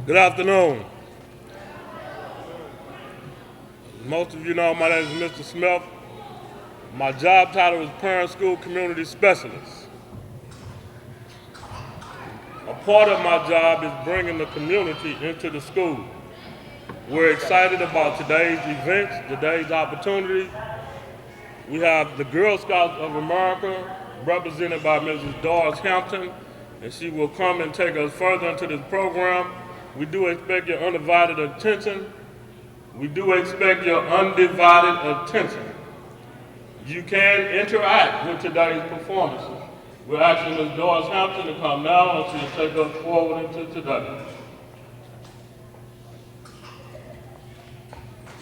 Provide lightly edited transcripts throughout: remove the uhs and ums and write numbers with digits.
Good afternoon. Most of you know my name is Mr. Smith. My job title is Parent School Community Specialist. A part of my job is bringing the community into the school. We're excited about today's events, today's opportunity. We have the Girl Scouts of America, represented by Mrs. Doris Hampton, and she will come and take us further into this program. We do expect your undivided attention. We do expect your undivided attention. You can interact with today's performances. We're asking Ms. Doris Hampton to come now and she'll take us forward into today.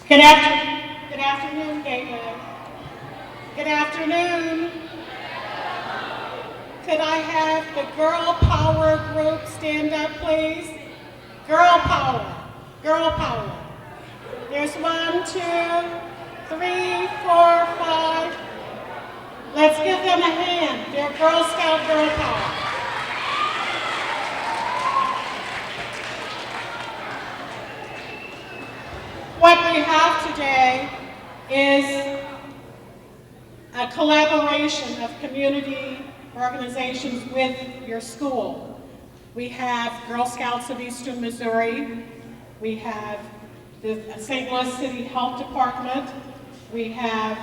Good afternoon, David. Good afternoon. Could I have the Girl Power group stand up, please? Girl Power, Girl Power. There's 1, 2, 3, 4, 5. Let's give them a hand. They're Girl Scout Girl Power. What we have today is a collaboration of community organizations with your school. We have Girl Scouts of Eastern Missouri. We have the St. Louis City Health Department. We have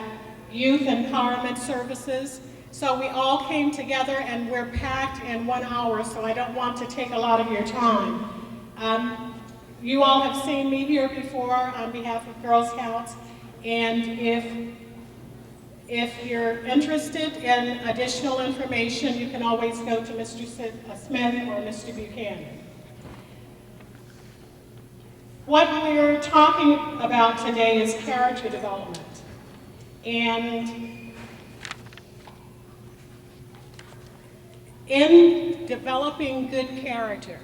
Youth Empowerment Services. So we all came together and we're packed in 1 hour, so I don't want to take a lot of your time. You all have seen me here before on behalf of Girl Scouts, and if you're interested in additional information, you can always go to Mr. Smith or Mr. Buchanan. What we're talking about today is character development. And in developing good character,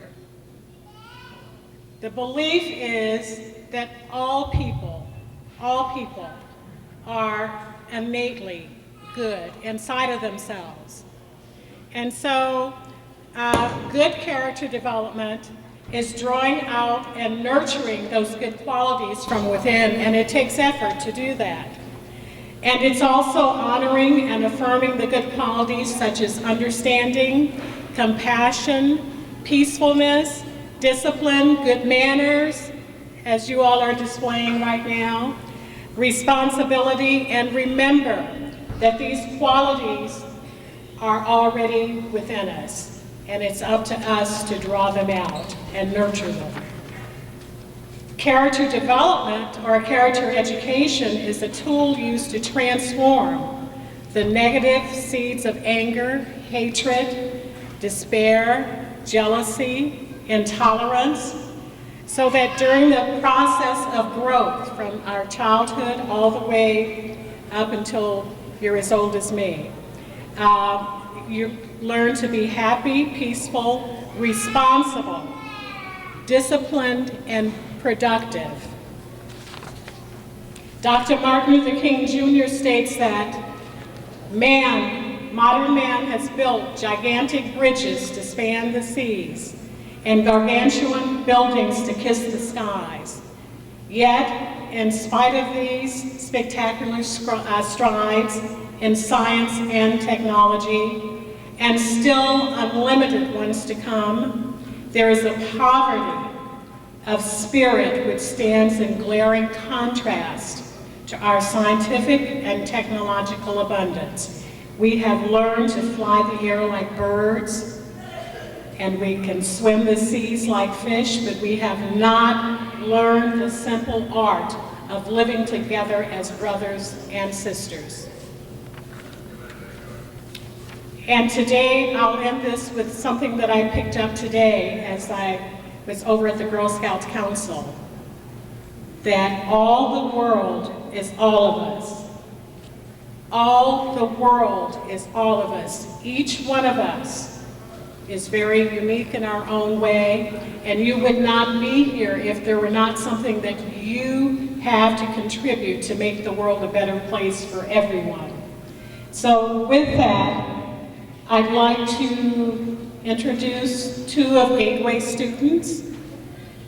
the belief is that all people are innately good inside of themselves. And so good character development is drawing out and nurturing those good qualities from within, and it takes effort to do that. And it's also honoring and affirming the good qualities such as understanding, compassion, peacefulness, discipline, good manners, as you all are displaying right now, responsibility, and remember that these qualities are already within us, and it's up to us to draw them out and nurture them. Character development, or character education, is a tool used to transform the negative seeds of anger, hatred, despair, jealousy, intolerance, so that during the process of growth from our childhood all the way up until you're as old as me, you learn to be happy, peaceful, responsible, disciplined, and productive. Dr. Martin Luther King Jr. states that modern man has built gigantic bridges to span the seas and gargantuan buildings to kiss the skies. Yet, in spite of these spectacular strides in science and technology, and still unlimited ones to come, there is a poverty of spirit which stands in glaring contrast to our scientific and technological abundance. We have learned to fly the air like birds, and we can swim the seas like fish, but we have not learned the simple art of living together as brothers and sisters. And today, I'll end this with something that I picked up today as I was over at the Girl Scouts Council, that all the world is all of us. All the world is all of us. Each one of us is very unique in our own way, and you would not be here if there were not something that you have to contribute to make the world a better place for everyone. So with that, I'd like to introduce two of Gateway students.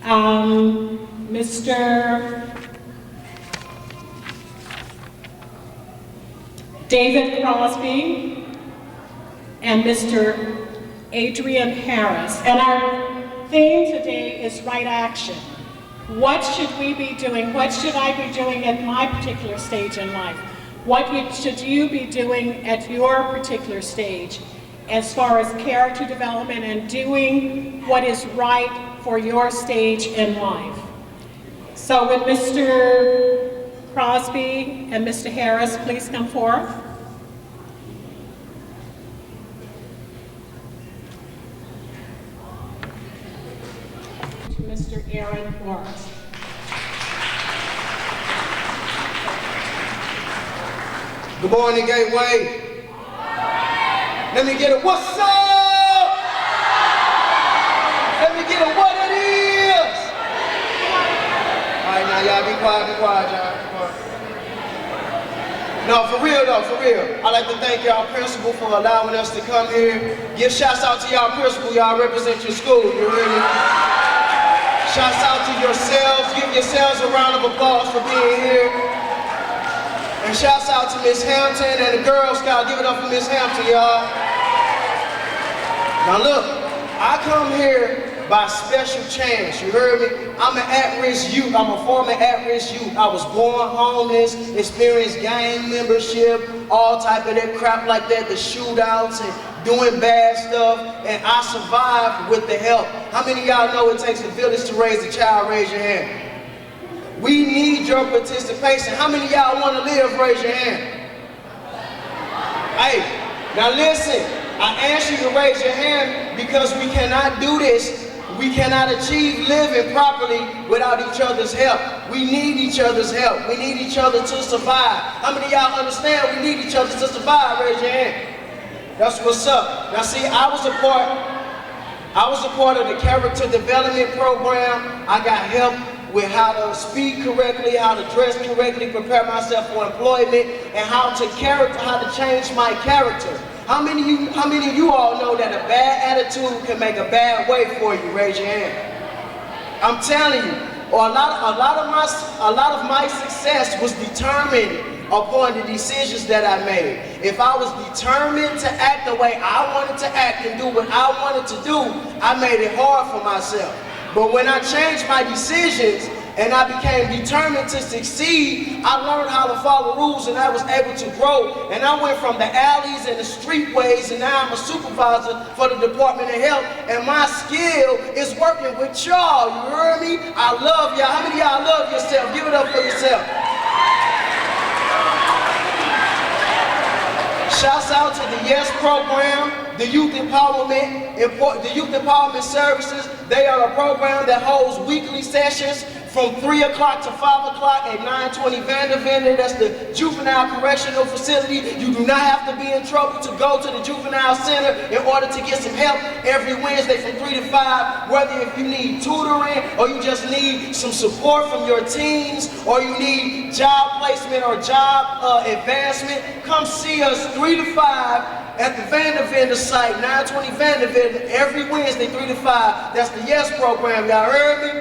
Mr. David Crosby, and Mr. Adrian Harris. And our theme today is right action. What should we be doing? What should I be doing at my particular stage in life? What should you be doing at your particular stage as far as character development and doing what is right for your stage in life? So would Mr. Crosby and Mr. Harris please come forth? To Mr. Aaron Morris. Good morning, Gateway. Let me get a what's up? Let me get a what it is. All right, now y'all be quiet, y'all. Be quiet. No, for real though, for real. I'd like to thank y'all principal for allowing us to come here. Give shouts out to y'all principal. Y'all represent your school, you hear me? Shouts out to yourselves. Give yourselves a round of applause for being here. And shouts out to Miss Hampton and the Girl Scout. Give it up for Miss Hampton, y'all. Now look, I come here by special chance, you heard me? I'm an at-risk youth. I'm a former at-risk youth. I was born homeless, experienced gang membership, all type of that crap like that, the shootouts and doing bad stuff, and I survived with the help. How many of y'all know it takes a village to raise a child? Raise your hand. We need your participation. How many of y'all want to live? Raise your hand. Hey, now listen, I ask you to raise your hand because we cannot do this. We cannot achieve living properly without each other's help. We need each other's help. We need each other to survive. How many of y'all understand we need each other to survive? Raise your hand. That's what's up. Now see, I was a part of the character development program. I got help with how to speak correctly, how to dress correctly, prepare myself for employment, and how to change my character. How many of you all know that a bad attitude can make a bad way for you? Raise your hand. I'm telling you, a lot of my success was determined upon the decisions that I made. If I was determined to act the way I wanted to act and do what I wanted to do, I made it hard for myself. But when I changed my decisions and I became determined to succeed, I learned how to follow rules and I was able to grow. And I went from the alleys and the streetways and now I'm a supervisor for the Department of Health. And my skill is working with y'all, you heard me? I love y'all. How many of y'all love yourself? Give it up for yourself. Shouts out to the Y.E.S program, the Youth Empowerment Services. They are a program that holds weekly sessions from 3 o'clock to 5 o'clock at 920 Vanderventer. That's the juvenile correctional facility. You do not have to be in trouble to go to the juvenile center in order to get some help every Wednesday from 3 to 5. Whether if you need tutoring or you just need some support from your teens or you need job placement or job advancement, come see us 3 to 5 at the Vanderventer site, 920 Vanderventer, every Wednesday, 3 to 5. That's the Y.E.S program. Y'all heard me?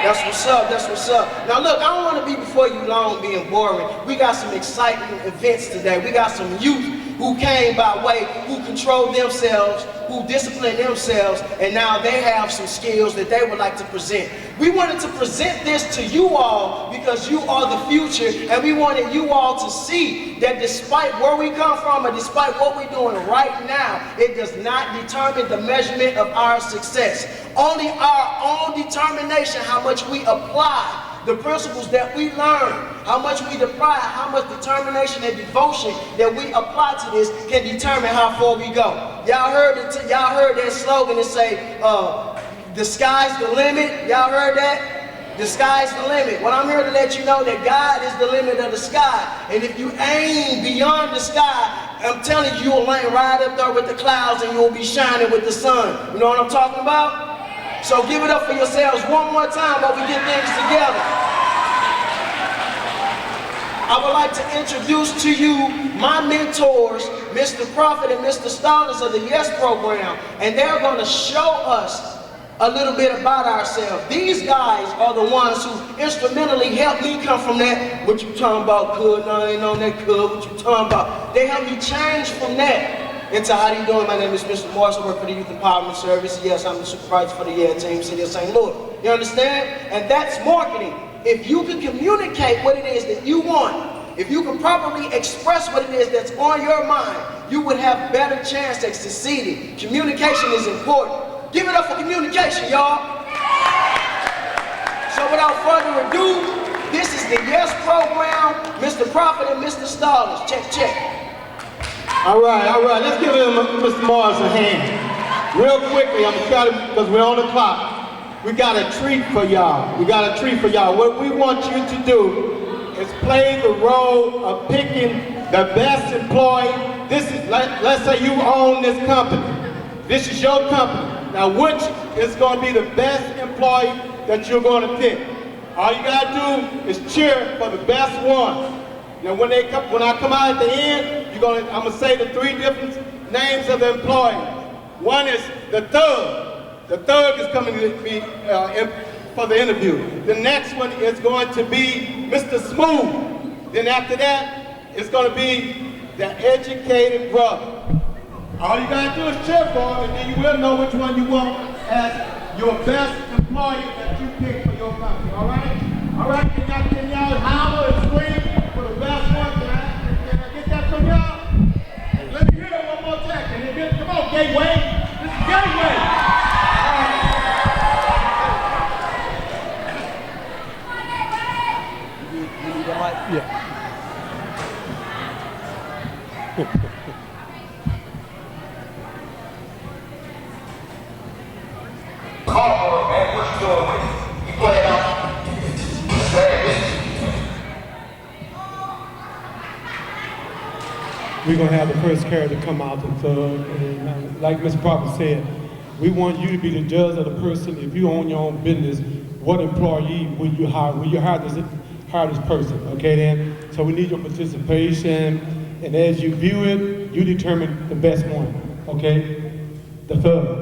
That's what's up, that's what's up. Now look, I don't want to be before you long being boring. We got some exciting events today. We got some youth who came by way, who controlled themselves, who disciplined themselves, and now they have some skills that they would like to present. We wanted to present this to you all because you are the future, and we wanted you all to see that despite where we come from or despite what we're doing right now, it does not determine the measurement of our success. Only our own determination, how much we apply the principles that we learn, how much we apply, how much determination and devotion that we apply to this can determine how far we go. Y'all heard that slogan that say, the sky's the limit. Y'all heard that? The sky's the limit. Well, I'm here to let you know that God is the limit of the sky. And if you aim beyond the sky, I'm telling you, you'll land right up there with the clouds and you'll be shining with the sun. You know what I'm talking about? So give it up for yourselves one more time while we get things together. I would like to introduce to you my mentors, Mr. Prophet and Mr. Stallings of the Y.E.S program, and they're going to show us a little bit about ourselves. These guys are the ones who instrumentally helped me come from that, what you talking about, good, no, I ain't on that good, what you talking about. They helped me change from that into how you doing? My name is Mr. Morris, I work for the Youth Empowerment Service. Yes, I'm the supervisor for the Y.E.S team, City of St. Louis. You understand? And that's marketing. If you can communicate what it is that you want, if you can properly express what it is that's on your mind, you would have better chance at succeeding. Communication is important. Give it up for communication, y'all. So without further ado, this is the Y.E.S program, Mr. Prophet and Mr. Stallings. Check, check. All right, let's give Mr. Morris a hand. Real quickly, I'm gonna try to, because we're on the clock. We got a treat for y'all. What we want you to do is play the role of picking the best employee. This is, let's say you own this company. This is your company. Now, which is going to be the best employee that you're going to pick? All you got to do is cheer for the best one. Now, when I come out at the end, I'm going to say the 3 different names of the employees. One is the thug. The thug is coming to be for the interview. The next one is going to be Mr. Smooth. Then after that, it's going to be the educated brother. All you gotta do is cheer for him, and then you will know which one you want as your best employee that you pick for your company. All right? All right. Can y'all holler and scream for the best one? Can I get that from y'all? Let me hear it one more time. Come on, Gateway. This is Gateway. You need a mic? Yeah. Man, what you doing with it? You play it out. We're going to have the first character come out, the thug, and like Mr. Prophet said, we want you to be the judge of the person. If you own your own business, what employee will you hire? Will you hire this person, okay then? So we need your participation, and as you view it, you determine the best one, okay? The thug.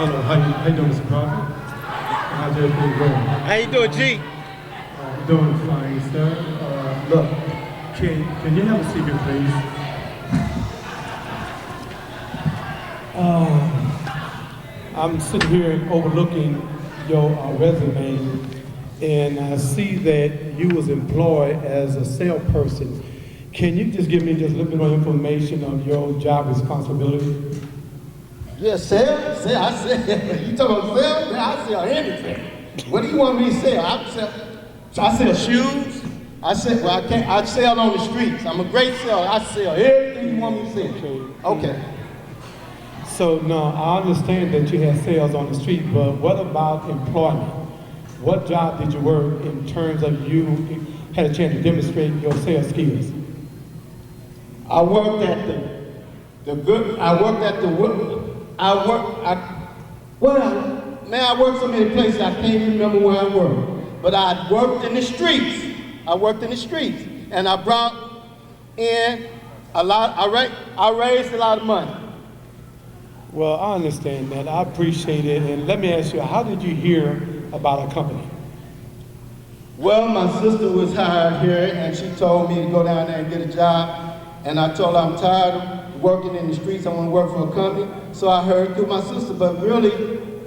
Hello, how you doing, Mr. Prophet? How's everything going? How you doing, G? Doing fine, sir. Look, can you have a seat here, please? I'm sitting here overlooking your resume, and I see that you was employed as a salesperson. Can you just give me just a little bit more information on your job responsibility? Yeah, sell. I sell. You talking about sell? Yeah, I sell anything. What do you want me to sell? I sell shoes. I sell on the streets. I'm a great seller. I sell everything you want me to sell. Okay. So now I understand that you had sales on the street, but what about employment? What job did you work in terms of you had a chance to demonstrate your sales skills? I worked at I worked so many places I can't even remember where I worked. But I worked in the streets. And I brought in a lot, I raised a lot of money. Well, I understand that. I appreciate it. And let me ask you, how did you hear about our company? Well, my sister was hired here and she told me to go down there and get a job. And I told her I'm tired of working in the streets, I want to work for a company. So I heard through my sister, but really,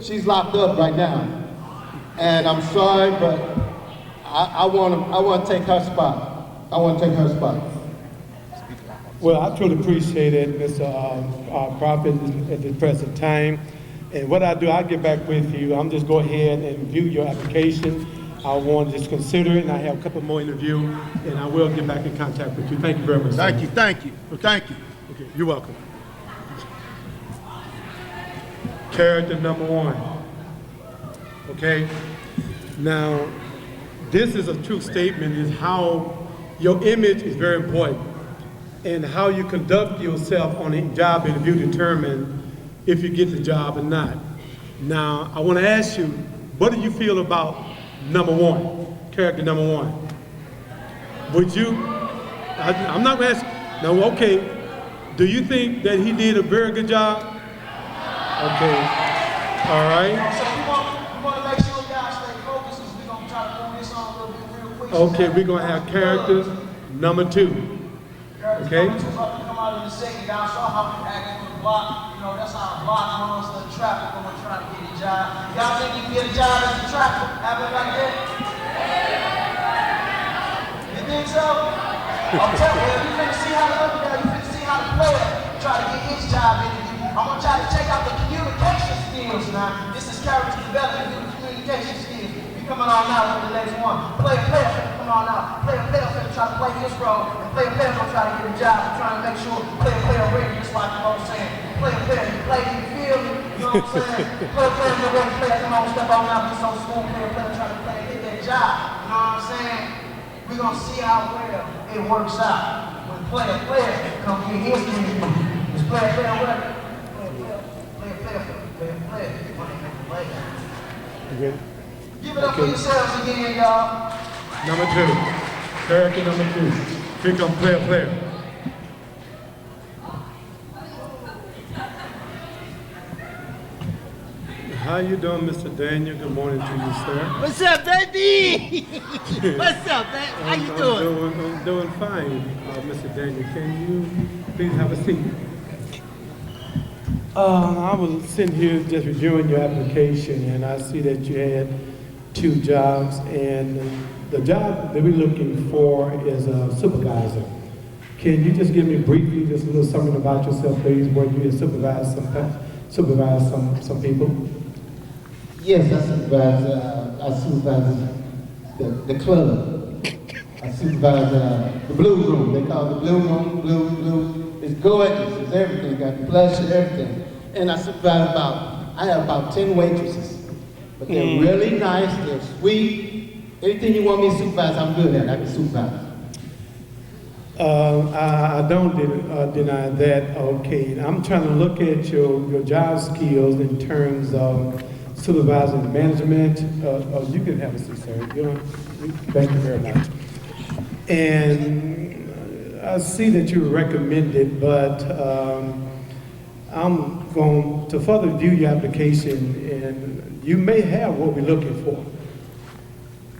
she's locked up right now. And I'm sorry, but I want to take her spot. Well, I truly appreciate it, Mr. Prophet, at the present time. And what I do, I get back with you. I'm just go ahead and view your application. I want to just consider it, and I have a couple more interviews, and I will get back in contact with you. Thank you very much. Thank you. Okay, you're welcome. Character number 1. Okay? Now, this is a true statement, is how your image is very important, and how you conduct yourself on a job interview determine if you get the job or not. Now, I want to ask you, what do you feel about number 1, character number 1? Would you I'm not going to ask. No, okay. Do you think that he did a very good job? Okay. All right. So we want to make sure y'all stay focused because we're going to try to move this on a little bit real quick. Okay, we're going to have characters number 2. Okay? Come out in a second. Y'all saw how we acted with the block. You know, that's how a block runs the traffic when we're trying to get a job. Y'all think you can get a job as a traffic? Happen like that? You think so? I'm telling you, you finna see how the other guy, you finna see how the player try to get his job interview. I want y'all to check out the communication skills now. This is character development, the communication skills. You coming on out with the next one. Player finna come on out. Player finna try to play his role. And player gonna try to get a job. I'm trying to make sure player ready, just like you know what I'm saying. Player, you play, you feel me? You know what I'm saying? Player, get ready, player, come on, step on out, get so school, player, try to play and get that job. You know what I'm saying? We're gonna see how well it works out. When player come get his interview. It's player, what? Player. Okay. Give it up for yourselves again, y'all. Number 2. Character number 2. Here comes player. How you doing, Mr. Daniel? Good morning to you, sir. What's up, baby? What's up, man? How you doing? I'm doing fine, Mr. Daniel. Can you please have a seat? I was sitting here just reviewing your application, and I see that you had 2 jobs, and the job that we're looking for is a supervisor. Can you just give me briefly just a little something about yourself, please, where you had supervised some people? Yes, I supervise the club. I supervise the blue room. They call it the blue room. Blue. It's gorgeous. It's everything. Got the plush and everything. And I have about 10 waitresses. But they're really nice. They're sweet. Anything you want me to supervise, I'm good at. I can supervise. I don't deny that. Okay, I'm trying to look at your job skills in terms of supervising management. You can have a seat, sir. Thank you very much. And I see that you were recommended, but I'm going to further review your application, and you may have what we're looking for.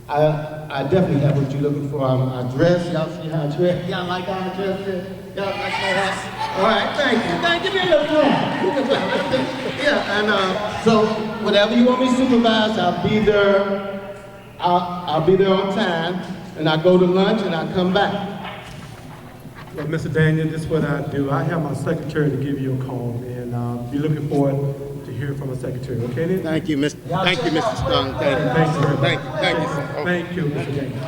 I definitely have what you're looking for. I dress. Y'all see how I dress? Y'all like how I dress? Y'all like how All right, thank you. Thank you. Give me a little clap. Yeah, and so whatever you want me to supervise, I'll be there. I'll be there on time, and I go to lunch and I come back. Well, Mr. Daniel, this is what I do. I have my secretary to give you a call, and be looking forward to hear from my secretary. Okay, then? Thank you, Mr. Stone. Thank you. Thank you very much. Thank you, sir. Thank you, Mr. Daniel.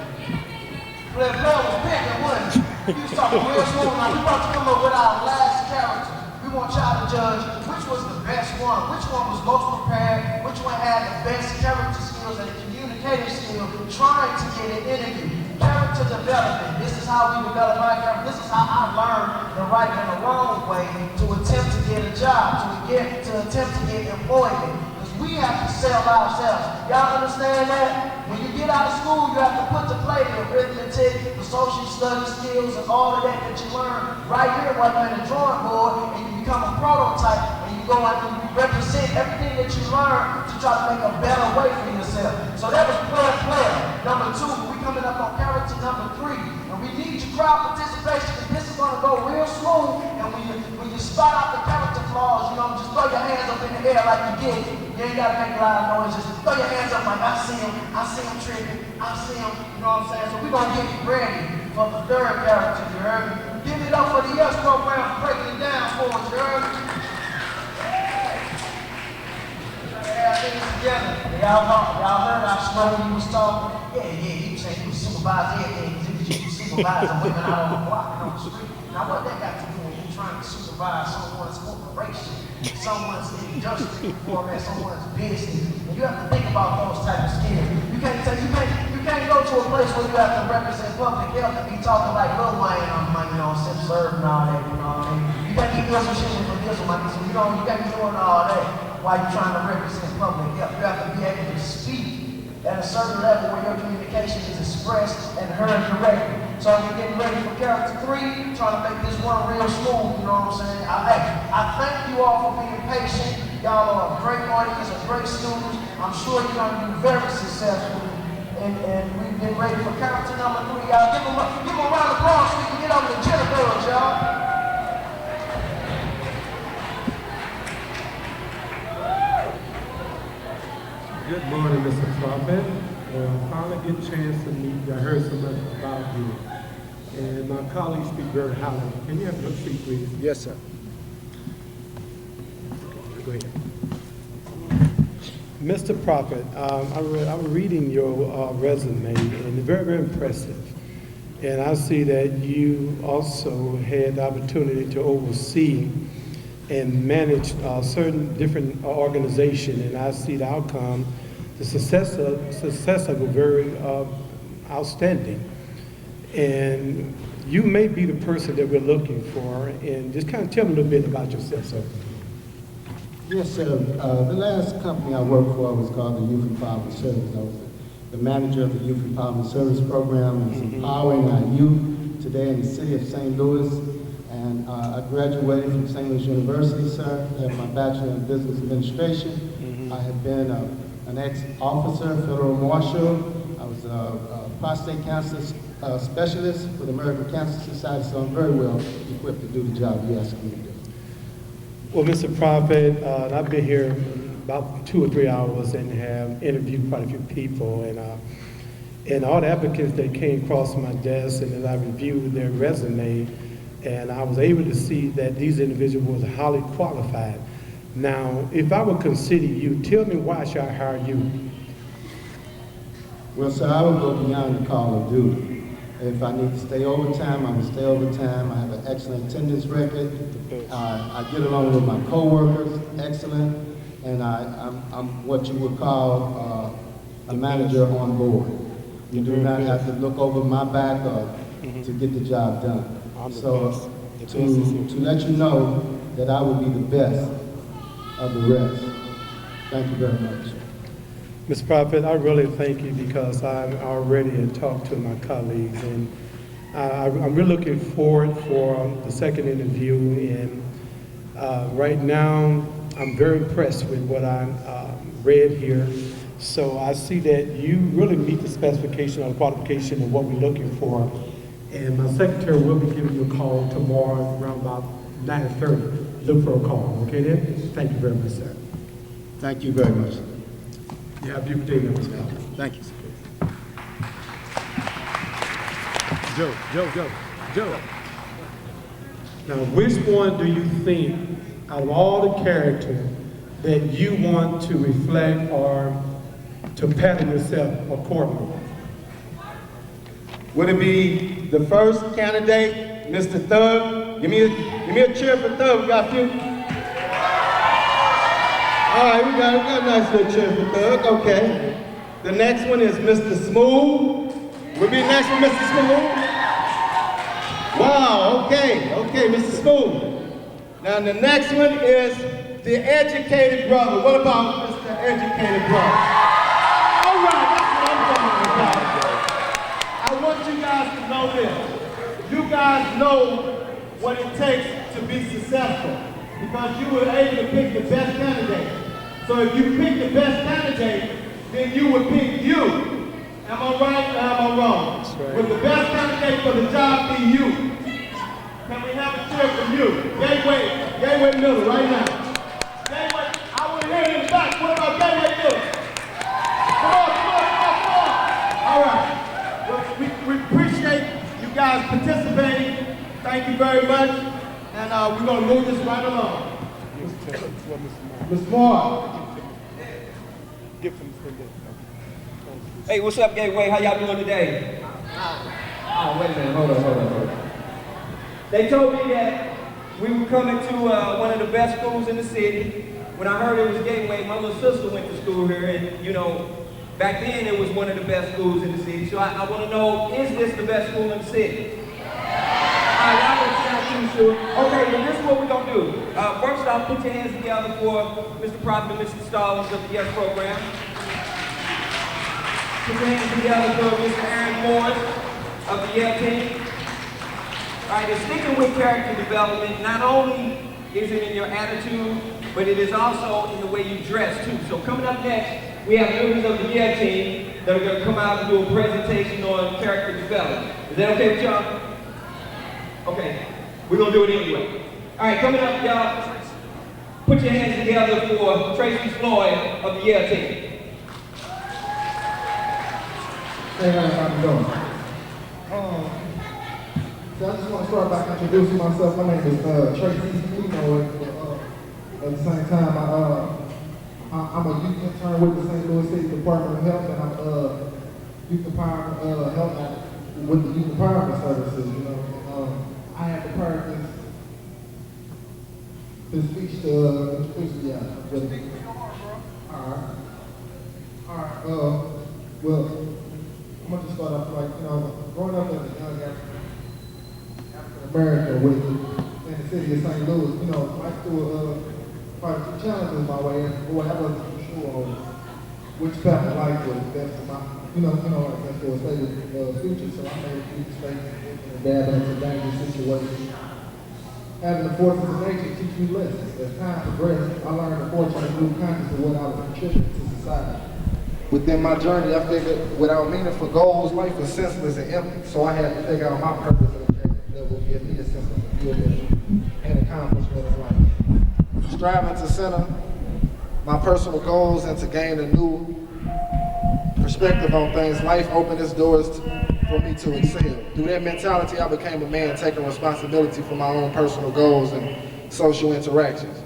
Well, was picking, wasn't he? He was talking real slow. Now, we about to come up with our last character. We want y'all to judge which was the best one, which one was most prepared, which one had the best character skills and communicative skills trying to get an interview. Character development. This is how we develop my character. This is how I learned the right and the wrong way to attempt to get a job, to attempt to get employment. Because we have to sell ourselves. Y'all understand that? When you get out of school, you have to put to play the arithmetic, the social studies skills, and all of that you learn right here while you're in the drawing board, and you become a prototype, and you go out and you represent everything that you learn to try to make a better way for yourself. So that was player. Number 2, we coming up on character number 3. And we need your crowd participation, because this is gonna go real smooth. And when you spot out the character flaws, just throw your hands up in the air like you get it. You ain't gotta make a lot of noise, just throw your hands up like I see him tripping, I see him, you know what I'm saying? So we're gonna get ready for the 3rd character, you heard me? Give it up for the Y.E.S program for breaking it down for us, you heard me? Together. Y'all heard how slow he was talking? Yeah, he was saying he was supervising everything. He was supervising women out on the block and on the street. Now what that got to do with you trying to supervise someone's corporation, someone's industry format, someone's business? And you have to think about those type of skills. You can't go to a place where you have to represent public health and be talking like Lil Wayne on self-serve and all that, you know what I mean? You can't be doing some shit for this one, so you can't be doing all that. While you're trying to represent public health, you have to be able to speak at a certain level where your communication is expressed and heard correctly. So we're getting ready for character 3, trying to make this one real smooth, you know what I'm saying? I thank you all for being patient. Y'all are a great audience, a great students. I'm sure you're gonna be very successful. And we've been ready for character number 3, y'all. Give them a round of applause so we can get over the Jenna girls, y'all. Good morning, Mr. Prophet. I finally get a chance to meet you. I heard so much about you. And my colleagues speak very highly. Can you have your seat, please? Yes, sir. Go ahead. Mr. Prophet, I'm reading your resume, and it's very, very impressive. And I see that you also had the opportunity to oversee and manage certain different organizations, and I see the outcome, the success of it very outstanding. And you may be the person that we're looking for, and just kind of tell me a little bit about yourself, sir. Yes, sir. The last company I worked for was called the Youth Empowerment Service. I was the manager of the Youth Empowerment Service Program, and it's empowering our youth today in the city of St. Louis. And I graduated from St. Louis University, sir. I have my Bachelor in Business Administration. I have been an ex-officer, federal marshal. I was a prostate cancer specialist for the American Cancer Society, so I'm very well equipped to do the job you asked me to do. Well, Mr. Prophet, I've been here about 2 or 3 hours and have interviewed quite a few people, and all the applicants that came across my desk, and as I reviewed their resume, and I was able to see that these individuals were highly qualified. Now, if I would consider you, tell me why should I hire you? Well, sir, I would go beyond the call of duty. If I need to stay overtime, I'm going to stay overtime. I have an excellent attendance record. I get along with my coworkers, excellent, and I'm what you would call a manager on board. You do not have to look over my back to get the job done. So to let you know that I will be the best of the rest. Thank you very much. Mr. Prophet, I really thank you because I'm already in talk to my colleagues, and I'm really looking forward for the second interview. And right now, I'm very impressed with what I read here. So I see that you really meet the specification or the qualification of what we're looking for. And my secretary will be giving you a call tomorrow around about 9:30. Look for a call, okay then? Thank you very much, sir. Thank you very much. You have a beautiful day, Mr. Prophet. Thank you. Joe. Now, which one do you think, out of all the characters, that you want to reflect or to pattern yourself accordingly? Would it be the first candidate, Mr. Thug? Give me a cheer for Thug. We got a few. All right, we got a nice little cheer for Thug. Okay. The next one is Mr. Smooth. We'll be next one, Mr. Smooth. Wow, okay, Mr. Smooth. Now the next one is the educated brother. What about Mr. Educated Brother? All right, that's what I'm talking about. I want you guys to know this. You guys know what it takes to be successful because you were able to pick the best candidate. So if you pick the best candidate, then you would pick you. Am I right or am I wrong? That's right. Would the best candidate for the job be you? Can we have a cheer from you? Gateway Miller, right now. Gateway, I want to hear it in the back. What about Gateway Miller? Come on. All right. Well, we appreciate you guys participating. Thank you very much. And we're going to move this right along. Ms. Moore. Hey, what's up, Gateway? How y'all doing today? Oh, wait a minute. Hold on. They told me that we were coming to one of the best schools in the city. When I heard it was Gateway, my little sister went to school here, and you know, back then it was one of the best schools in the city. So I want to know, is this the best school in the city? All right, y'all don't sound too sure. Okay, well, this is what we're going to do. First off, put your hands together for Mr. Prophet and Mr. Stallings of the Y.E.S program. Put your hands together for Mr. Aaron Morris of the Y.E.S team. All right, and sticking with character development, not only is it in your attitude, but it is also in the way you dress too. So coming up next, we have members of the Y.E.S team that are going to come out and do a presentation on character development. Is that okay with y'all? Okay, we're going to do it anyway. All right, coming up, y'all, put your hands together for Tracy Floyd of the Y.E.S team. Hey guys, how you doing? So I just want to start by introducing myself. My name is Tracy. At the same time, I'm a youth intern with the St. Louis City Department of Health, and I'm youth department health with the youth department services. You know, I have the purpose to speak to introduce you guys. All right. Well. I'm going to start off growing up as a young African American in the city of St. Louis, I threw quite a few challenges my way, and boy, I wasn't too sure on which path of life was best for my, like for a stable future, so I made a few mistakes and dab into dangerous situations. Having the forces of nature teach me lessons. As time progressed, I learned the fortune and grew conscious of what I was contributing to society. Within my journey, I figured without meaningful goals, life was senseless and empty. So I had to figure out my purpose and objective that would give me a sense of fulfillment and accomplishment in life. Striving to center my personal goals and to gain a new perspective on things, life opened its doors for me to excel. Through that mentality, I became a man taking responsibility for my own personal goals and social interactions.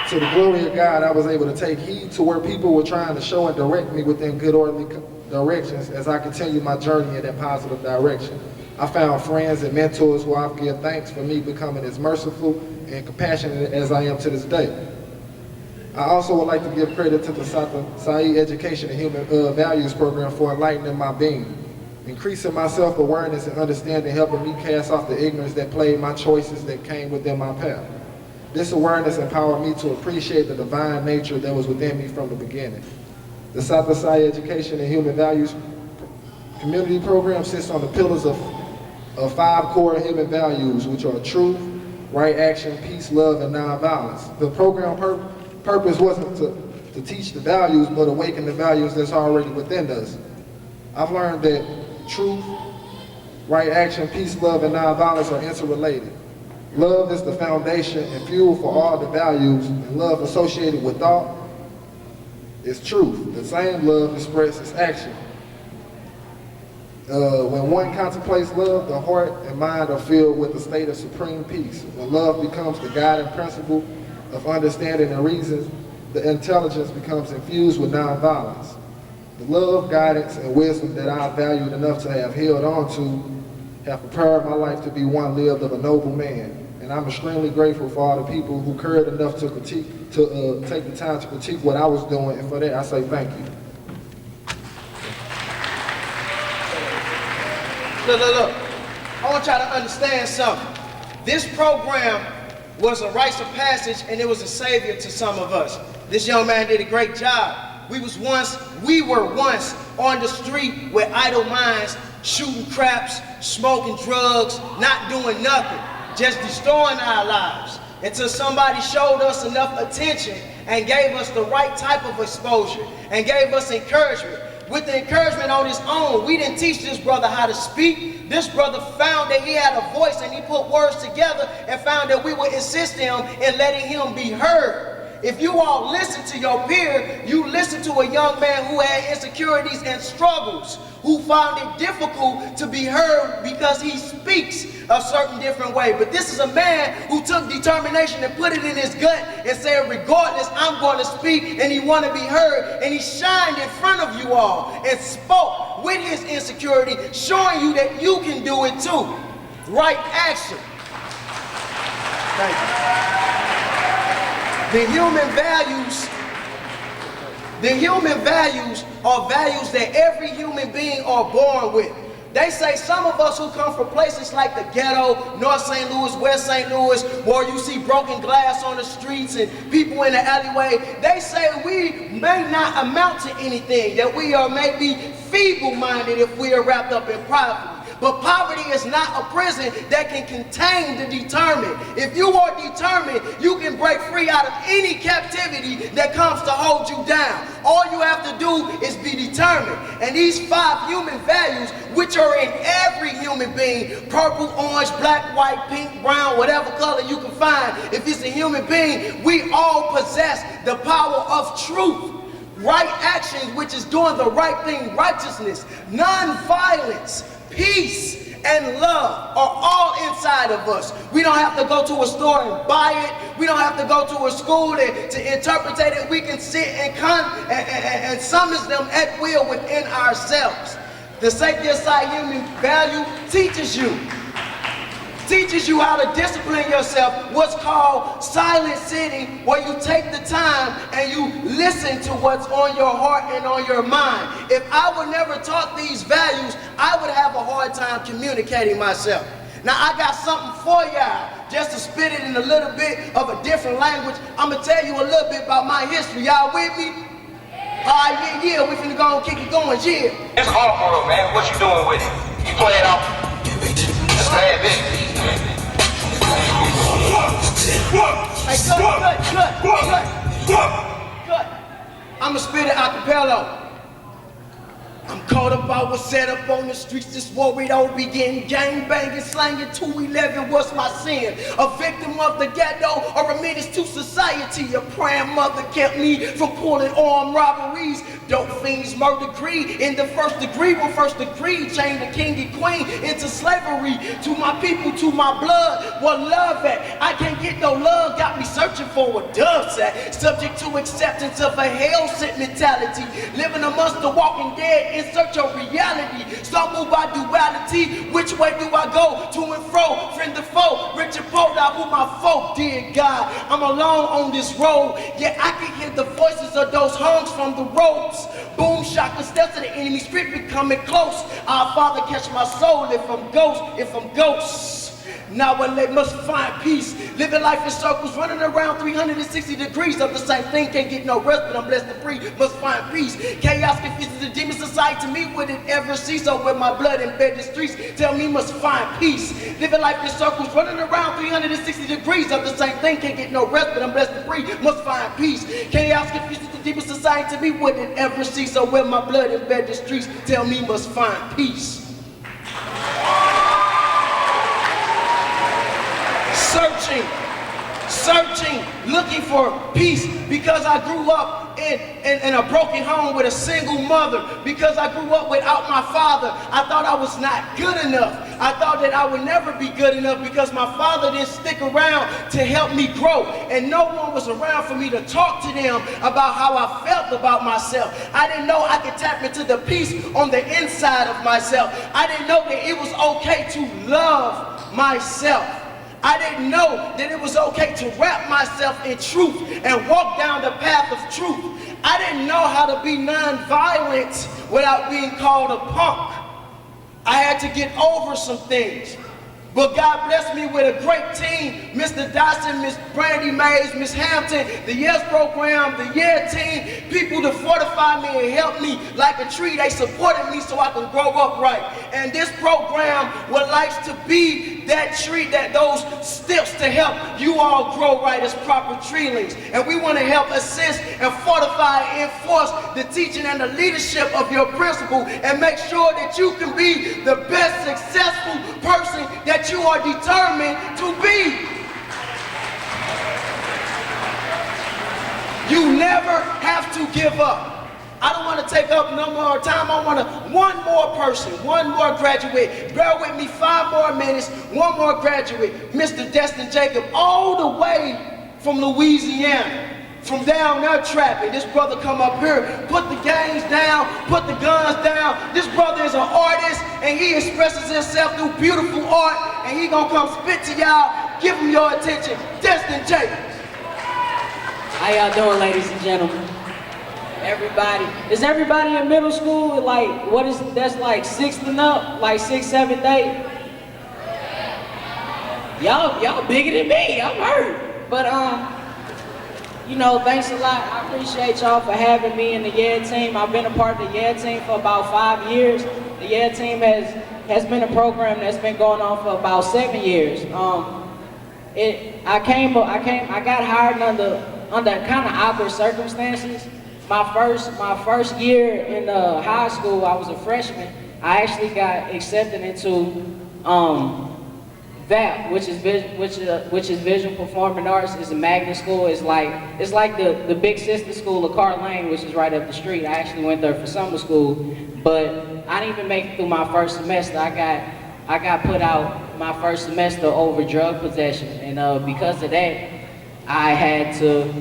To the glory of God, I was able to take heed to where people were trying to show and direct me within good orderly directions as I continued my journey in that positive direction. I found friends and mentors who I give thanks for me becoming as merciful and compassionate as I am to this day. I also would like to give credit to the STL-TV Education and Human Values Program for enlightening my being, increasing my self-awareness and understanding, helping me cast off the ignorance that plagued my choices that came within my path. This awareness empowered me to appreciate the divine nature that was within me from the beginning. The STL-TV Education and Human Values Community Program sits on the pillars of 5 core human values, which are truth, right action, peace, love, and nonviolence. The program purpose wasn't to teach the values, but awaken the values that's already within us. I've learned that truth, right action, peace, love, and nonviolence are interrelated. Love is the foundation and fuel for all the values, and love associated with thought is truth. The same love expresses action. When one contemplates love, the heart and mind are filled with a state of supreme peace. When love becomes the guiding principle of understanding and reason, the intelligence becomes infused with nonviolence. The love, guidance, and wisdom that I valued enough to have held on to have prepared my life to be one lived of a noble man. And I'm extremely grateful for all the people who cared enough to take the time to critique what I was doing, and for that I say thank you. Look. I want y'all to understand something. This program was a rites of passage, and it was a savior to some of us. This young man did a great job. We were once on the street with idle minds, shooting craps, smoking drugs, not doing nothing, just destroying our lives, until somebody showed us enough attention and gave us the right type of exposure and gave us encouragement. With the encouragement on his own, we didn't teach this brother how to speak. This brother found that he had a voice, and he put words together and found that we would assist him in letting him be heard. If you all listen to your peer, you listen to a young man who had insecurities and struggles, who found it difficult to be heard because he speaks a certain different way. But this is a man who took determination and put it in his gut and said, regardless, I'm going to speak, and he wanted to be heard. And he shined in front of you all and spoke with his insecurity, showing you that you can do it too. Right action. Thank you. The human values are values that every human being are born with. They say some of us who come from places like the ghetto, North St. Louis, West St. Louis, where you see broken glass on the streets and people in the alleyway, they say we may not amount to anything, that we are maybe feeble-minded if we are wrapped up in poverty. But poverty is not a prison that can contain the determined. If you are determined, you can break free out of any captivity that comes to hold you down. All you have to do is be determined. And these 5 human values, which are in every human being, purple, orange, black, white, pink, brown, whatever color you can find, if it's a human being, we all possess the power of truth. Right actions, which is doing the right thing, righteousness, non-violence, peace, and love are all inside of us. We don't have to go to a store and buy it. We don't have to go to a school to interpret it. We can sit and summons them at will within ourselves. The safety aside human value teaches you how to discipline yourself, what's called silent sitting, where you take the time and you listen to what's on your heart and on your mind. If I were never taught these values, I would have a hard time communicating myself. Now I got something for y'all, just to spit it in a little bit of a different language. I'm gonna tell you a little bit about my history. Y'all with me? All right, yeah, we finna go and kick it going, yeah. It's art world, man. What you doing with it? You play it off. That's bad business. Hey, good. I'ma spit it a cappella. I'm caught up, I was set up on the streets, this war it all began. Gang banging, slanging, 211 was my sin. A victim of the ghetto or a menace to society. A praying mother kept me from pulling armed robberies. Dope fiends, murder, greed in the first degree. When first degree chained the king and queen into slavery. To my people, to my blood, what love at? I can't get no love, got me searching for a dove sack. Subject to acceptance of a hell sent mentality. Living amongst the walking dead in search of reality. Stumbled by duality. Which way do I go? To and fro, friend to foe, rich and poor, I who my folk, dear God. I'm alone on this road, yet I can hear the voices of those honks from the ropes. Boom, shotgun steps of the enemy spirit becoming close. Our Father, catch my soul if I'm ghosts. Now when they must find peace, living life in circles, running around 360 degrees of the same thing, can't get no rest, but I'm blessed and free, must find peace. Chaos, confusion, the demon society, to me, would it ever cease? So with my blood embed the streets, tell me must find peace. Living life in circles, running around 360 degrees of the same thing, can't get no rest, but I'm blessed and free, must find peace. Chaos, confusion, the demon society, to me, would it ever cease? So with my blood embed the streets, tell me must find peace. Searching, looking for peace, because I grew up in a broken home with a single mother, because I grew up without my father. I thought I was not good enough. I thought that I would never be good enough because my father didn't stick around to help me grow, and no one was around for me to talk to them about how I felt about myself. I didn't know I could tap into the peace on the inside of myself. I didn't know that it was okay to love myself. I didn't know that it was okay to wrap myself in truth and walk down the path of truth. I didn't know how to be non-violent without being called a punk. I had to get over some things. But God blessed me with a great team. Mr. Dawson, Miss Brandy Mays, Miss Hampton, the Y.E.S program, the Y.E.S team, people to fortify me and help me like a tree. They supported me so I can grow up right. And this program would like to be that tree, that those steps to help you all grow right as proper treelings. And we want to help assist and fortify and enforce the teaching and the leadership of your principal and make sure that you can be the best successful person that you are determined to be. You never have to give up. I don't want to take up no more time. I want one more person, one more graduate. Bear with me 5 more minutes, one more graduate. Mr. Destin Jacob, all the way from Louisiana. From down there trapping. This brother come up here, put the games down, put the guns down. This brother is an artist and he expresses himself through beautiful art, and he gonna come spit to y'all. Give him your attention. Destin Jacobs. How y'all doing, ladies and gentlemen? Everybody. Is everybody in middle school? Like, what is, that's like 6th and up? Like 6th, 7th, 8th? Y'all bigger than me, I'm hurt. But you know, thanks a lot. I appreciate y'all for having me in the Y.E.S team. I've been a part of the Y.E.S team for about 5 years. The Y.E.S team has been a program that's been going on for about 7 years. I got hired under kind of awkward circumstances. My first year in high school, I was a freshman. I actually got accepted into VAP, which is Visual Performing Arts. It's a magnet school. It's like the big sister school of Carter Lane, which is right up the street. I actually went there for summer school, but I didn't even make it through my first semester. I got put out my first semester over drug possession, and because of that, I had to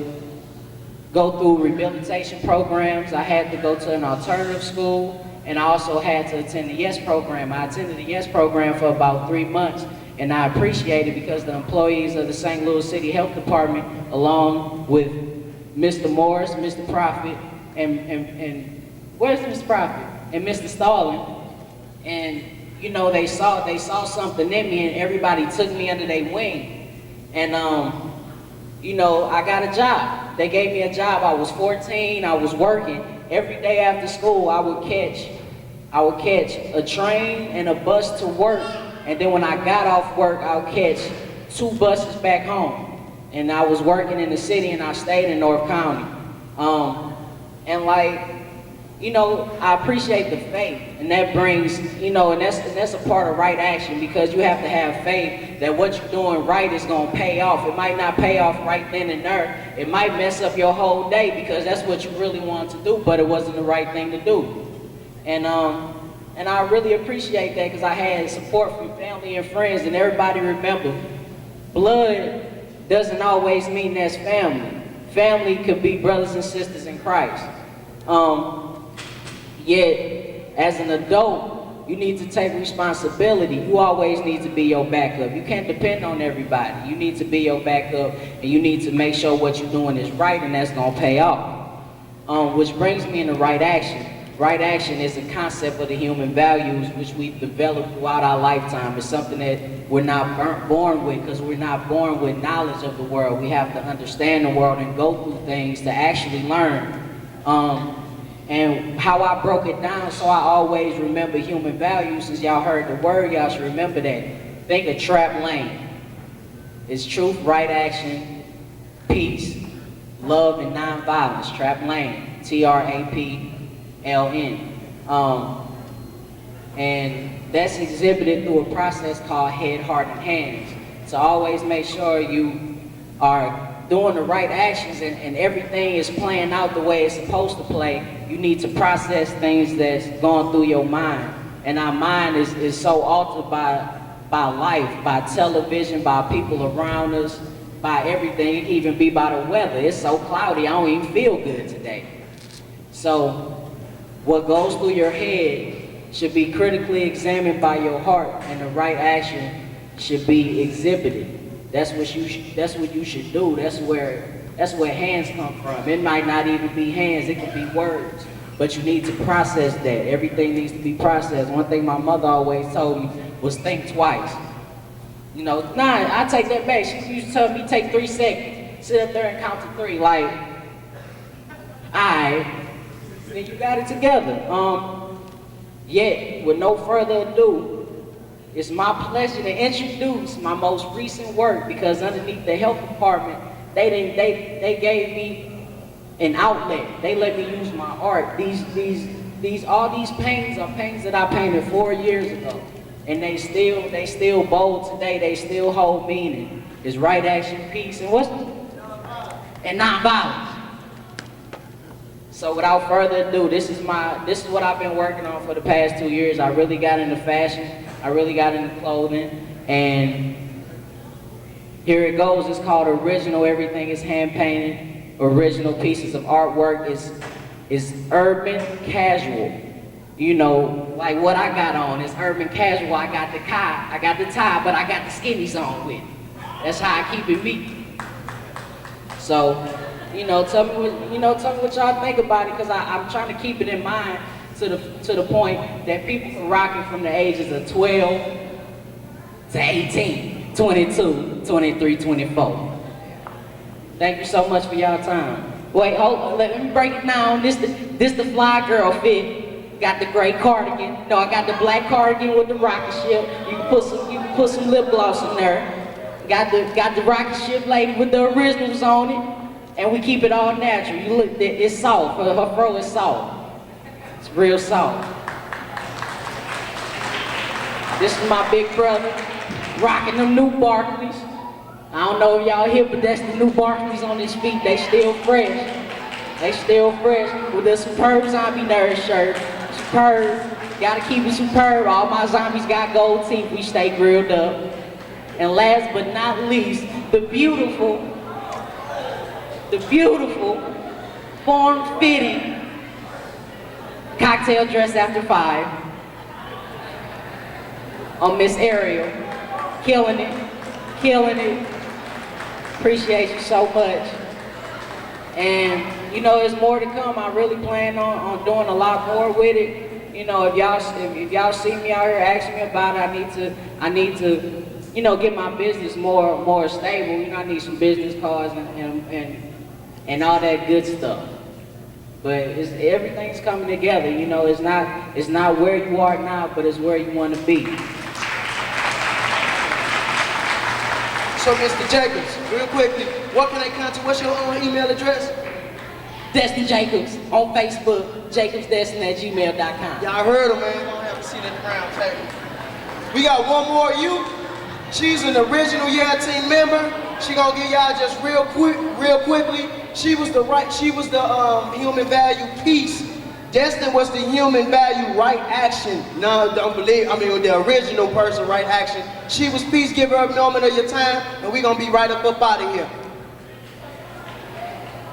go through rehabilitation programs. I had to go to an alternative school, and I also had to attend the Y.E.S program. I attended the Y.E.S program for about 3 months, and I appreciate it because the employees of the St. Louis City Health Department, along with Mr. Morris, Mr. Prophet, and where's Mr. Prophet? And Mr. Stallings, and you know, they saw something in me, and everybody took me under their wing. And you know, I got a job. They gave me a job. I was 14, I was working. Every day after school, I would catch a train and a bus to work. And then when I got off work, I would catch 2 buses back home. And I was working in the city, and I stayed in North County. And like, you know, I appreciate the faith, and that brings, you know, and that's a part of right action, because you have to have faith that what you're doing right is gonna pay off. It might not pay off right then and there. It might mess up your whole day because that's what you really wanted to do, but it wasn't the right thing to do. And I really appreciate that, because I had support from family and friends, and everybody remember, blood doesn't always mean that's family. Family could be brothers and sisters in Christ. Yet, as an adult, you need to take responsibility. You always need to be your backup. You can't depend on everybody. You need to be your backup, and you need to make sure what you're doing is right, and that's gonna pay off. Which brings me into right action. Right action is a concept of the human values which we've developed throughout our lifetime. It's something that we're not born with, because we're not born with knowledge of the world. We have to understand the world and go through things to actually learn. And how I broke it down, so I always remember human values. Since y'all heard the word, y'all should remember that. Think of trap lane. It's truth, right action, peace, love, and nonviolence. Trap lane, TRAPLN. And that's exhibited through a process called head, heart, and hands. So always make sure you are doing the right actions, and everything is playing out the way it's supposed to play. You need to process things that's going through your mind. And our mind is so altered by life, by television, by people around us, by everything. It can even be by the weather. It's so cloudy, I don't even feel good today. So what goes through your head should be critically examined by your heart, and the right action should be exhibited. That's what you should do. That's where hands come from. It might not even be hands, it could be words. But you need to process that. Everything needs to be processed. One thing my mother always told me was think twice. You know, I take that back. She used to tell me take 3 seconds. Sit up there and count to 3, like, alright, then you got it together. Yet, with no further ado, it's my pleasure to introduce my most recent work, because underneath the health department, they gave me an outlet. They let me use my art. All these paintings are paintings that I painted 4 years ago, and they still bold today. They still hold meaning. It's right action, peace, and and nonviolence. So without further ado, this is what I've been working on for the past 2 years. I really got into fashion. I really got into clothing, and here it goes. It's called Original. Everything is hand painted. Original pieces of artwork is urban casual. You know, like what I got on is urban casual. I got the tie, but I got the skinnies on with it. That's how I keep it me. So, you know, tell me what y'all think about it, because I'm trying to keep it in mind to the point that people can rock it from the ages of 12 to 18, 22, 23, 24. Thank you so much for y'all time. Wait, hold on, let me break it down. This the fly girl fit. Got the gray cardigan. No, I got the black cardigan with the rocket ship. You can put some lip gloss in there. Got the rocket ship lady with the originals on it. And we keep it all natural. You look, it's soft. Her fro is soft. It's real soft. This is my big brother, rocking them new Barclays. I don't know if y'all here, but that's the new Barclays on his feet. They still fresh. They still fresh with the superb zombie nerd shirt. Superb. Gotta keep it superb. All my zombies got gold teeth. We stay grilled up. And last but not least, the beautiful, form-fitting cocktail dress after 5 on Miss Ariel. Killing it, killing it. Appreciate you so much. And you know, there's more to come. I really plan on doing a lot more with it. You know, if y'all see me out here asking me about it, I need to, you know, get my business more stable. You know, I need some business cards and all that good stuff. But everything's coming together. You know, it's not where you are now, but it's where you want to be. So, Mr. Jacobs, real quickly, what can they contact? What's your email address? Destin Jacobs on Facebook, jacobsdestin@gmail.com. Y'all heard him, man. Gonna have to see that round table. We got one more you. She's an original Y.E.S team member. She gonna give y'all just real quickly. She was the human value piece. Destin was the human value right action. No, don't believe, I mean the original person right action. She was peace, give her a moment of your time, and we gonna be right up out of here.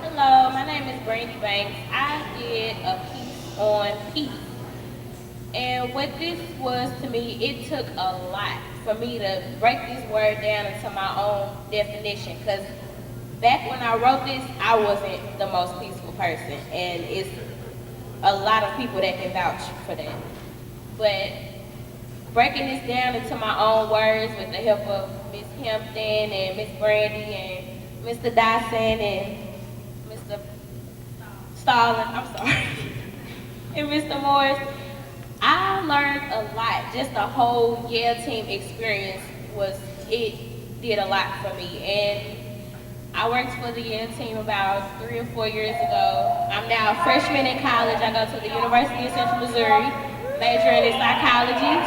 Hello, my name is Brandy Banks. I did a piece on peace. And what this was to me, it took a lot for me to break this word down into my own definition. Because back when I wrote this, I wasn't the most peaceful person. And it's a lot of people that can vouch for that. But breaking this down into my own words with the help of Miss Hampton and Miss Brandy and Mr. Dyson and Mr. Stallings, I'm sorry, and Mr. Morris, I learned a lot. Just the whole Y.E.S team experience it did a lot for me. And I worked for the Y.E.S team about 3 or 4 years ago. I'm now a freshman in college. I go to the University of Central Missouri, majoring in psychology.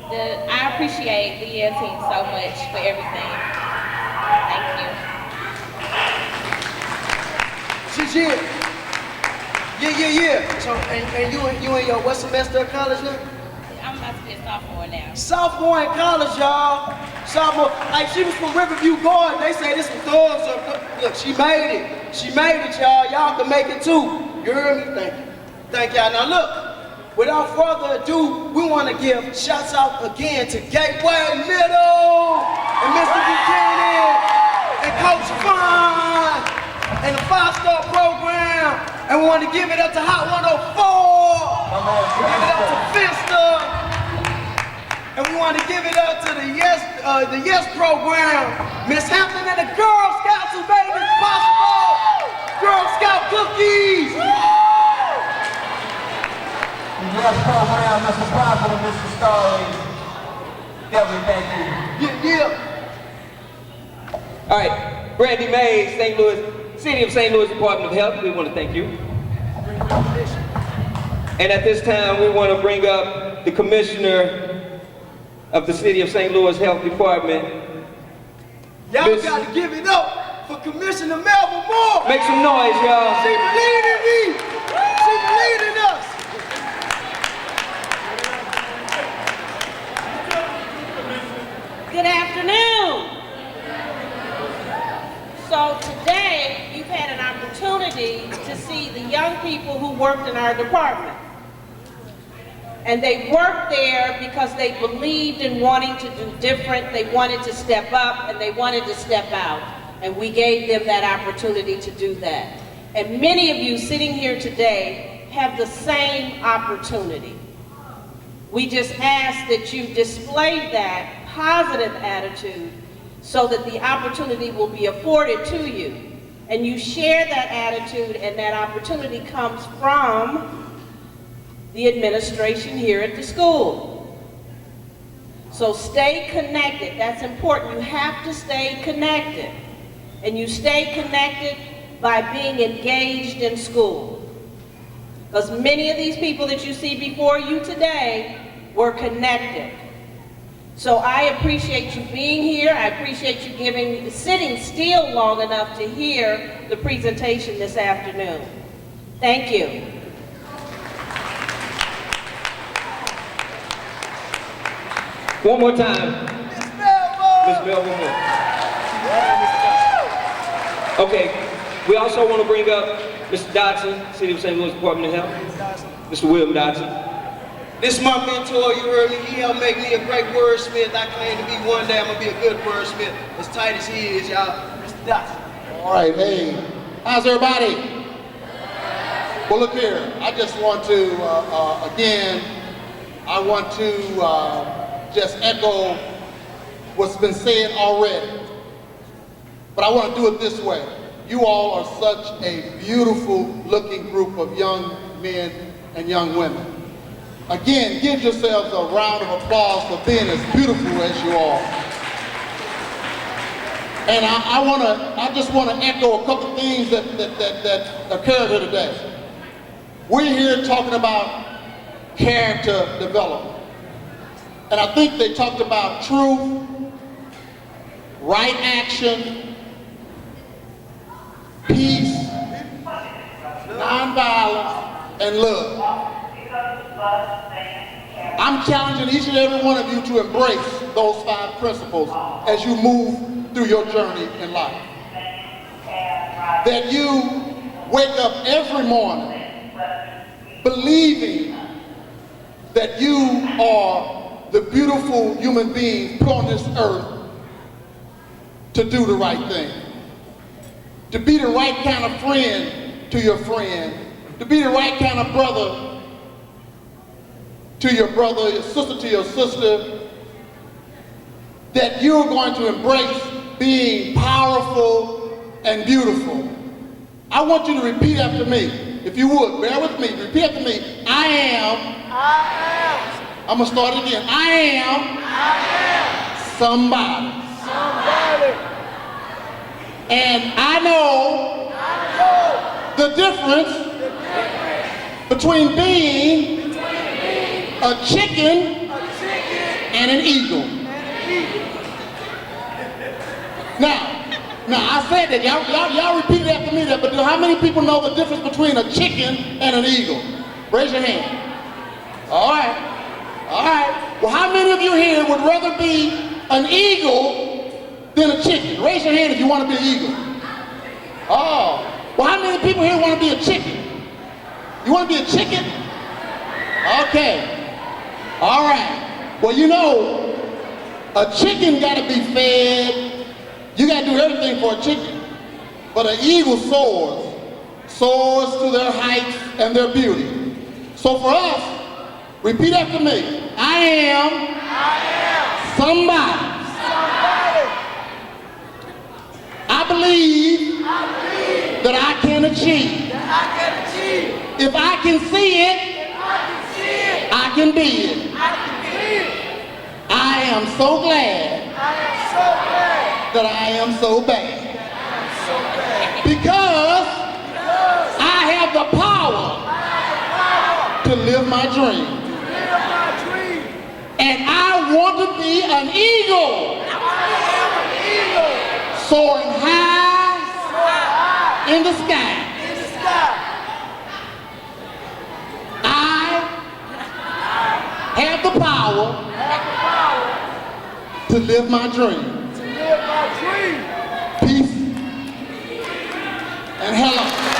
So I appreciate the Y.E.S team so much for everything. Thank you. Yeah. So, and you in your what semester of college now? I'm about to be a sophomore now. Sophomore in college, y'all. Sophomore, like she was from Riverview Garden. They say this was thugs up. Look, she made it. She made it, y'all. Y'all can make it too. You hear me? Thank you. Thank y'all. Now look, without further ado, we want to give shouts out again to Gateway Middle and Mr. Buchanan and Coach Vaughn and the 5-star program. And we want to give it up to Hot 104. Give it up to Vista. And we want to give it up to the Y.E.S program. Miss Hampton and the Girl Scouts who made this possible. Girl Scout cookies. The Y.E.S program, Mr. Prophet and Mr. Stallings. Definitely thank you. Yeah. All right, Brandy Mays, St. Louis, City of St. Louis Department of Health, we want to thank you. And at this time, we want to bring up the Commissioner of the City of St. Louis Health Department. Y'all got to give it up for Commissioner Melvin Moore. Make some noise, y'all. She believed in me. She believed in us. Good afternoon. So today, you've had an opportunity to see the young people who worked in our department. And they worked there because they believed in wanting to do different, they wanted to step up, and they wanted to step out. And we gave them that opportunity to do that. And many of you sitting here today have the same opportunity. We just ask that you display that positive attitude so that the opportunity will be afforded to you. And you share that attitude, and that opportunity comes from the administration here at the school. So stay connected. That's important. You have to stay connected. And you stay connected by being engaged in school. Because many of these people that you see before you today were connected. So I appreciate you being here. I appreciate you sitting still long enough to hear the presentation this afternoon. Thank you. One more time. Miss Bell, one more. Okay, we also want to bring up Mr. Dodson, City of St. Louis Department of Health. Mr. William Dodson. This is my mentor, you heard me. He helped make me a great wordsmith. I claim to be one day I'm gonna be a good wordsmith, as tight as he is, y'all. Mr. Dodson. All right, hey, how's everybody? Well, look here, I just want to, again, I want to just echo what's been said already. But I want to do it this way. You all are such a beautiful looking group of young men and young women. Again, give yourselves a round of applause for being as beautiful as you are. And I just want to echo a couple things that occurred here today. We're here talking about character development. And I think they talked about truth, right action, peace, nonviolence, and love. I'm challenging each and every one of you to embrace those 5 principles as you move through your journey in life. That you wake up every morning believing that you are the beautiful human beings put on this earth to do the right thing. To be the right kind of friend to your friend. To be the right kind of brother to your brother, your sister to your sister. That you're going to embrace being powerful and beautiful. I want you to repeat after me. If you would, bear with me. Repeat after me. I am. I'm going to start it again. I am somebody. And I know the difference between being a chicken and an eagle. Now I said that. Y'all repeat it after me. But how many people know the difference between a chicken and an eagle? Raise your hand. All right. Well, how many of you here would rather be an eagle than a chicken? Raise your hand if you want to be an eagle. Oh. Well, how many people here want to be a chicken? You want to be a chicken? Okay. All right. Well, you know, a chicken got to be fed. You got to do everything for a chicken. But an eagle soars to their heights and their beauty. So for us, repeat after me. I am somebody. I believe that I can achieve. If I can see it, I can be it. I am so glad that I am so bad. Because I have the power to live my dream. And I want to be an eagle. Soaring high in the sky. I have the power to live my dream. Peace and hello.